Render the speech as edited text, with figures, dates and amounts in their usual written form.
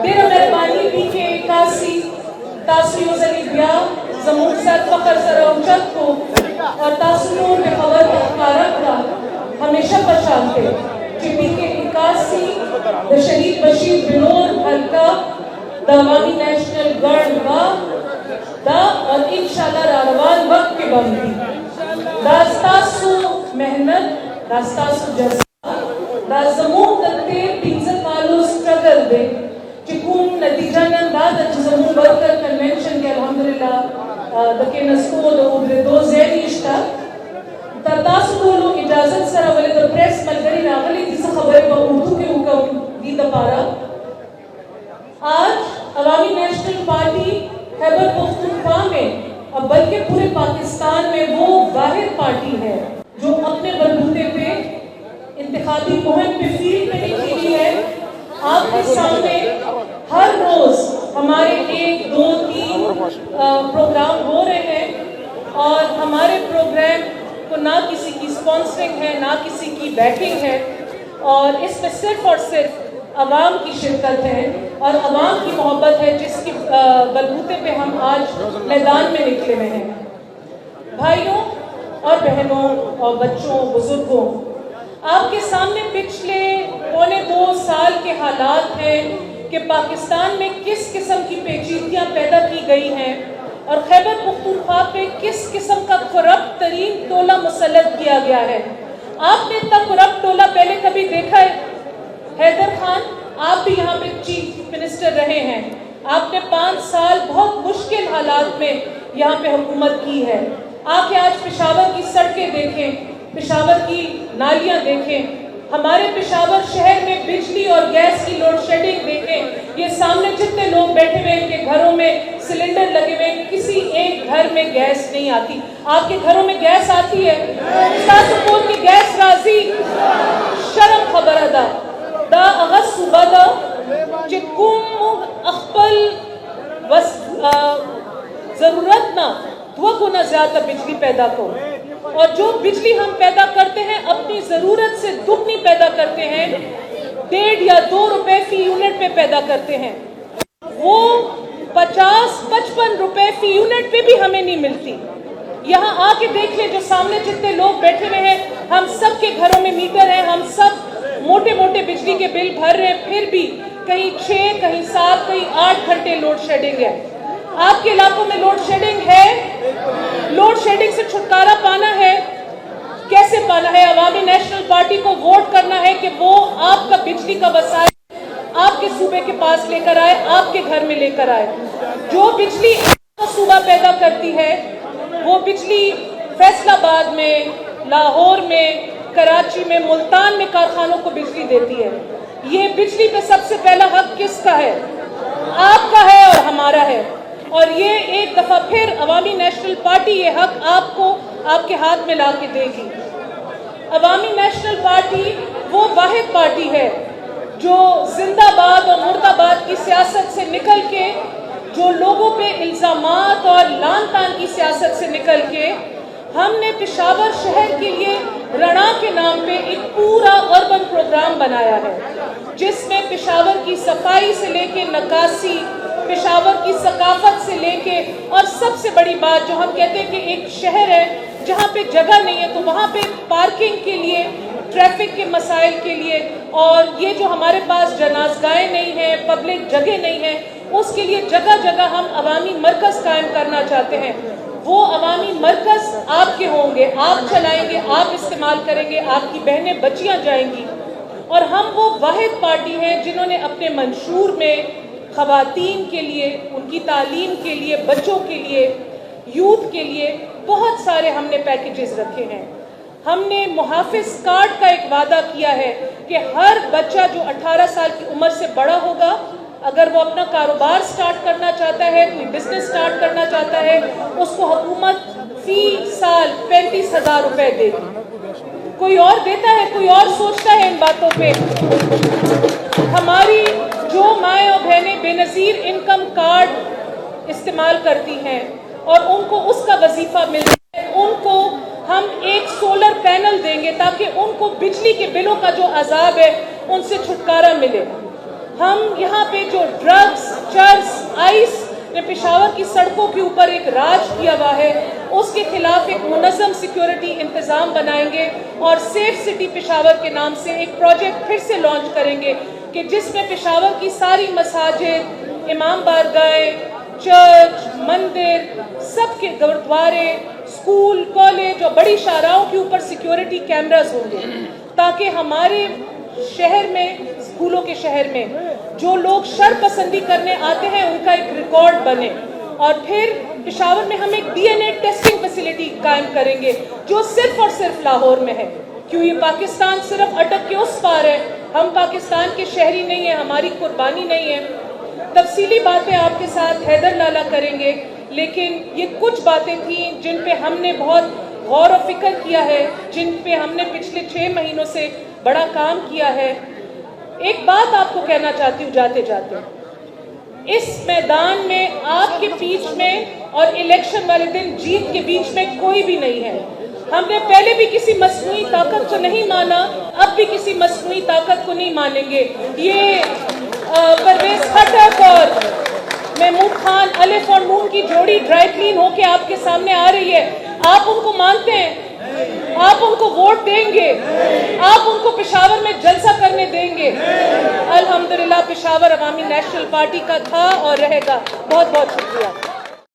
Dera Merbani BK 81 Tasio Zalibia Zamuk Sar Fakar Sarawjat ko اور تاثروں میں خبر اخبارات کا ہمیشہ پہچان تھے کہ BK 81 دا شہید بشیر بنور حلقہ دا عوامی نیشنل گارڈ با دا اور انشاءاللہ راروان وقت کے بندی داستاسو محنت داستاسو جذبہ دا زمون دلتے پینزت مالو سٹرگل دے چکون نتیجہ ننداد زمون ورکر کنونشن کے الحمدللہ دکے نسکو دو ابر دو زیدی اشتا ترداس دولو اجازت سر اولی در پریس ملگری راغلی دیسا خبری با اردو کے حکم دیتا پارا آج عوامی نیشنل پارٹی خیبر پختونخوا میں اور بلکہ پورے پاکستان میں وہ واحد پارٹی ہے جو اپنے بلبوتے پہ انتخابی مہم پہ فیلڈ میں نکلی ہے. آپ کے سامنے ہر روز ہمارے 1 2 3 پروگرام ہو رہے ہیں اور ہمارے پروگرام کو نہ کسی کی سپانسرنگ ہے نہ کسی کی بیکنگ ہے اور اس میں صرف اور صرف عوام کی شرکت ہے اور عوام کی محبت ہے جس کی بلبوتے پہ ہم آج میدان میں نکلے ہوئے ہیں. بھائیوں اور بہنوں اور بچوں بزرگوں، آپ کے سامنے پچھلے 1.25 سال کے حالات ہیں کہ پاکستان میں کس قسم کی پیچیدگیاں پیدا کی گئی ہیں اور خیبر پختونخوا پہ کس قسم کا کرپٹ ترین ٹولہ مسلط کیا گیا ہے. آپ نے اتنا کرپٹ ٹولہ پہلے کبھی دیکھا ہے؟ حیدر خان، آپ بھی یہاں پہ چیف منسٹر رہے ہیں، آپ نے 5 سال بہت مشکل حالات میں یہاں پہ حکومت کی ہے. آ کے آج پشاور کی سڑکیں دیکھیں، پشاور کی نالیاں دیکھیں، ہمارے پشاور شہر میں بجلی اور گیس کی لوڈ شیڈنگ دیکھیں. یہ سامنے جتنے لوگ بیٹھے ہوئے ان کے گھروں میں سلنڈر لگے ہوئے، کسی ایک گھر میں گیس نہیں آتی. آپ کے گھروں میں گیس آتی ہے؟ ساسپور کی گیس راضی شرم خبر ادا دا اغس صوبہ دا چکم اخپل ضرورت نہ دو گنا زیادہ بجلی پیدا کرو اور جو بجلی ہم پیدا کرتے ہیں اپنی ضرورت سے دگنی پیدا کرتے ہیں، 1.5 یا 2 روپے فی یونٹ پہ پیدا کرتے ہیں. وہ 50-55 روپے فی یونٹ پہ بھی ہمیں نہیں ملتی. یہاں آ کے دیکھ لیں جو سامنے جتنے لوگ بیٹھے ہوئے ہیں، ہم سب کے گھروں میں میٹر ہیں، ہم سب موٹے موٹے بجلی کے بل بھر رہے ہیں، پھر بھی کہیں 6 کہیں 7 کہیں 8 گھنٹے لوڈ شیڈنگ ہے. آپ کے علاقوں میں لوڈ شیڈنگ ہے؟ لوڈ شیڈنگ سے چھٹکارا پانا ہے؟ کیسے پانا ہے؟ عوامی نیشنل پارٹی کو ووٹ کرنا ہے کہ وہ آپ کا بجلی کا وسائل آپ کے صوبے کے پاس لے کر آئے، آپ کے گھر میں لے کر آئے. جو بجلی آپ کا صوبہ پیدا کرتی ہے وہ بجلی فیصل آباد میں، لاہور میں، کراچی میں، ملتان میں کارخانوں کو بجلی دیتی ہے. یہ بجلی پہ سب سے پہلا حق کس کا ہے؟ آپ کا ہے اور ہمارا ہے. اور یہ ایک دفعہ پھر عوامی نیشنل پارٹی یہ حق آپ کو آپ کے ہاتھ میں لا کے دے گی. عوامی نیشنل پارٹی وہ واحد پارٹی ہے جو زندہ باد اور مرد آباد کی سیاست سے نکل کے، جو لوگوں پہ الزامات اور لان تان کی سیاست سے نکل کے، ہم نے پشاور شہر کے لیے رنا کے نام پہ ایک پورا اربن پروگرام بنایا ہے جس میں پشاور کی صفائی سے لے کے نکاسی، پشاور کی ثقافت سے لے کے، اور سب سے بڑی بات جو ہم کہتے ہیں کہ ایک شہر ہے جہاں پہ جگہ نہیں ہے تو وہاں پہ پارکنگ کے لیے، ٹریفک کے مسائل کے لیے، اور یہ جو ہمارے پاس جنازگاہیں نہیں ہیں، پبلک جگہ نہیں ہے، اس کے لیے جگہ جگہ ہم عوامی مرکز قائم کرنا چاہتے ہیں. وہ عوامی مرکز آپ کے ہوں گے، آپ چلائیں گے، آپ استعمال کریں گے، آپ کی بہنیں بچیاں جائیں گی. اور ہم وہ واحد پارٹی ہیں جنہوں نے اپنے منشور میں خواتین کے لیے، ان کی تعلیم کے لیے، بچوں کے لیے، یوتھ کے لیے بہت سارے ہم نے پیکیجز رکھے ہیں. ہم نے محافظ کارڈ کا ایک وعدہ کیا ہے کہ ہر بچہ جو 18 سال کی عمر سے بڑا ہوگا، اگر وہ اپنا کاروبار سٹارٹ کرنا چاہتا ہے، کوئی بزنس سٹارٹ کرنا چاہتا ہے، اس کو حکومت فی سال 35,000 روپے دے گی. کوئی اور دیتا ہے؟ کوئی اور سوچتا ہے ان باتوں پہ؟ ہماری جو مائیں اور بہنیں بے نظیر انکم کارڈ استعمال کرتی ہیں اور ان کو اس کا وظیفہ ملتا ہے، ان کو ہم ایک سولر پینل دیں گے تاکہ ان کو بجلی کے بلوں کا جو عذاب ہے ان سے چھٹکارا ملے. ہم یہاں پہ جو ڈرگس، چرس، آئس نے پشاور کی سڑکوں کے اوپر ایک راج کیا ہوا ہے، اس کے خلاف ایک منظم سیکیورٹی انتظام بنائیں گے اور سیف سٹی پشاور کے نام سے ایک پروجیکٹ پھر سے لانچ کریں گے کہ جس میں پشاور کی ساری مساجد، امام بارگاہیں، چرچ، مندر، سب کے گرودوارے، اسکول، کالج اور بڑی شاہراہوں کے اوپر سیکیورٹی کیمراز ہوں گے تاکہ ہمارے شہر میں، اسکولوں کے شہر میں جو لوگ شر پسندی کرنے آتے ہیں ان کا ایک ریکارڈ بنے. اور پھر پشاور میں ہم ایک ڈی این اے ٹیسٹنگ فیسلٹی قائم کریں گے جو صرف اور صرف لاہور میں ہے، کیوں یہ پاکستان صرف اٹک کے اس پار ہے. ہم پاکستان کے شہری نہیں ہیں، ہماری قربانی نہیں ہے. تفصیلی باتیں آپ کے ساتھ حیدر لالا کریں گے، لیکن یہ کچھ باتیں تھیں جن پہ ہم نے بہت غور و فکر کیا ہے، جن پہ ہم نے پچھلے 6 مہینوں سے بڑا کام کیا ہے. ایک بات آپ کو کہنا چاہتی ہوں جاتے جاتے، اس میدان میں آپ کے بیچ میں اور الیکشن والے دن جیت کے بیچ میں کوئی بھی نہیں ہے. ہم نے پہلے بھی کسی مصنوعی طاقت کو نہیں مانا، اب بھی کسی مصنوعی طاقت کو نہیں مانیں گے. یہ پرویز خٹک اور محمود خان، الف اور نون کی جوڑی ڈرائی کلین ہو کے آپ کے سامنے آ رہی ہے. آپ ان کو مانتے ہیں؟ آپ ان کو ووٹ دیں گے؟ آپ ان کو پشاور میں جلسہ کرنے دیں گے؟ الحمدللہ پشاور عوامی نیشنل پارٹی کا تھا اور رہے گا. بہت بہت شکریہ.